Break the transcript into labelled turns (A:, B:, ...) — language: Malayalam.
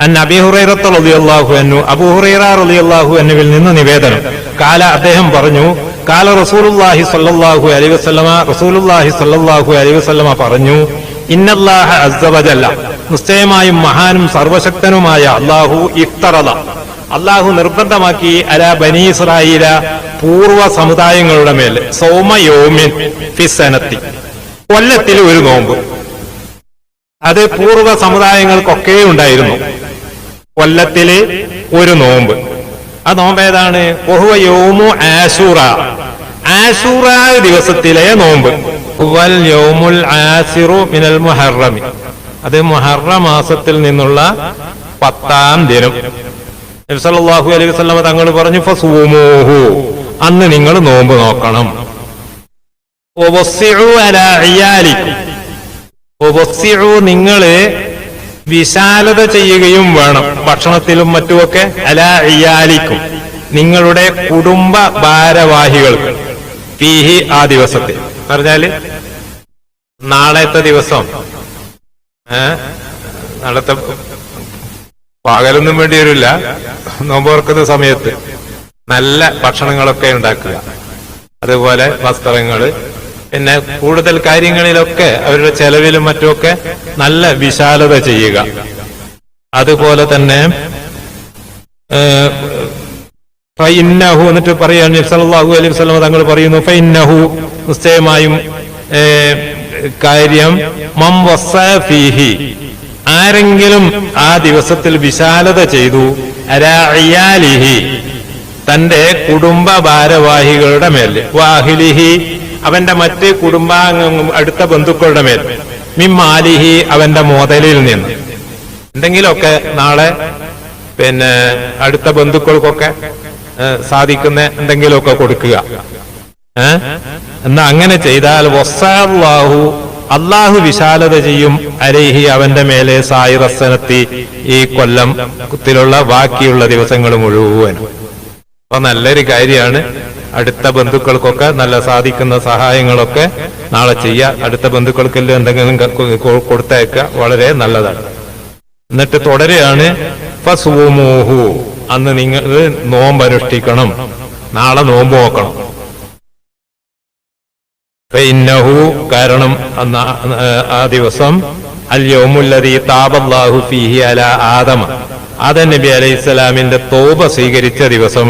A: അൻ അബീ ഹുറൈറ റളിയല്ലാഹു അൻഹു, അബൂ ഹുറൈറ റളിയല്ലാഹു അൻഹുവിൽ നിന്ന് നിവേദനം. കാല, അദ്ദേഹം പറഞ്ഞു, കാല റസൂലുള്ളാഹി സ്വല്ലല്ലാഹു അലൈഹി വസല്ലമ, റസൂലുള്ളാഹി സ്വല്ലല്ലാഹു അലൈഹി വസല്ലമ പറഞ്ഞു, ഇന്നല്ലാഹ അസ്സ വജല്ല, നിശ്ചയമായും മഹാനും സർവശക്തനുമായ അല്ലാഹു, ഇഫ്തറദ, അല്ലാഹു നിർബന്ധമാക്കി, അലാ ബനീ ഇസ്രായീല, പൂർവ്വ സമുദായങ്ങളുടെ മേൽ, സൗമയോമിൻ ഫിസ്സനത്തി, കൊല്ലത്തിൽ ഒരു നോമ്പ്. അത് പൂർവ്വ സമുദായങ്ങൾക്കൊക്കെ ഉണ്ടായിരുന്നു, കൊല്ലത്തില് ഒരു നോമ്പ്. ആ നോമ്പ് ഏതാണ്? വഹുവ യൗമു ആശൂറ, ആശൂറ ദിവസത്തിലെ നോമ്പ്. വൽ യൗമുൽ ആസിറു മിനൽ മുഹറമി, അത് മുഹറം മാസത്തിൽ നിന്നുള്ള 10-ാം ദിനം. നബി സല്ലല്ലാഹു അലൈഹി വസല്ലം തങ്ങൾ പറഞ്ഞു, ഫസൂമൂഹു, അന്ന് നിങ്ങൾ നോമ്പ് നോക്കണം. വവസ്സിഉ അലാ ഇയാലിക്കും, വവസ്സിഉ, നിങ്ങള് വിശാലത ചെയ്യുകയും വേണം ഭക്ഷണത്തിലും മറ്റുമൊക്കെ. അലാ ഇയാലിക്കും, നിങ്ങളുടെ കുടുംബ ഭാരവാഹികൾക്ക്. ഫീഹി, ആ ദിവസത്തിൽ പറഞ്ഞാല് നാളത്തെ ദിവസം, നാളത്തെ പകലൊന്നും വേണ്ടി വരില്ല, നോമ്പ് തുറക്കുന്ന സമയത്ത് നല്ല ഭക്ഷണങ്ങളൊക്കെ ഉണ്ടാക്കുക, അതുപോലെ വസ്ത്രങ്ങള്, പിന്നെ കൂടുതൽ കാര്യങ്ങളിലൊക്കെ അവരുടെ ചെലവിലും മറ്റുമൊക്കെ നല്ല വിശാലത ചെയ്യുക. അതുപോലെ തന്നെ ഫഇന്നഹു, എന്നിട്ട് പറയാൻ നബി സല്ലല്ലാഹു അലൈഹി വസല്ലം തങ്ങൾ പറയുന്നു, ഫഇന്നഹു, നിശ്ചയമായും കാര്യം, മം വസ്സഅ ഫീഹി, ആരെങ്കിലും ആ ദിവസത്തിൽ വിശാലത ചെയ്തു, അലാ ഇയാലിഹി, തന്റെ കുടുംബ ഭാരവാഹികളുടെ മേൽ, വാഹിലിഹി, അവന്റെ മറ്റ് കുടുംബാംഗങ്ങൾ, അടുത്ത ബന്ധുക്കളുടെ മേൽ, മിമ്മാലിഹി, അവന്റെ മുതലിൽ നിന്ന് എന്തെങ്കിലുമൊക്കെ നാളെ പിന്നെ അടുത്ത ബന്ധുക്കൾക്കൊക്കെ സാധിക്കുന്ന എന്തെങ്കിലുമൊക്കെ കൊടുക്കുക. എന്നാ അങ്ങനെ ചെയ്താൽ വസ്സഅല്ലാഹു, അള്ളാഹു വിശാലത ചെയ്യും, അലൈഹി, അവന്റെ മേലെ, സായിറസനത്തി, ഈ കൊല്ലത്തിലുള്ള ബാക്കിയുള്ള ദിവസങ്ങൾ മുഴുവൻ. അപ്പൊ നല്ലൊരു കാര്യമാണ്. അടുത്ത ബന്ധുക്കൾക്കൊക്കെ നല്ല സാധിക്കുന്ന സഹായങ്ങളൊക്കെ നാളെ ചെയ്യുക. അടുത്ത ബന്ധുക്കൾക്കെല്ലാം എന്തെങ്കിലും കൊടുത്തയക്കുക, വളരെ നല്ലതാണ്. എന്നിട്ട് തുടരുകയാണ്, ഫസൂമൂഹു, അന്ന് നിങ്ങൾ നോമ്പ് അനുഷ്ഠിക്കണം, നാളെ നോമ്പ് നോക്കണം. ഫഇന്നഹു, കാരണം ആ ദിവസം, അൽ യൗമുല്ലദീ താബല്ലാഹു ഫീഹി അലാ ആദമ, ആദം നബി അലൈഹിസ്സലാമിന്റെ തൗബ സ്വീകരിച്ച ദിവസം.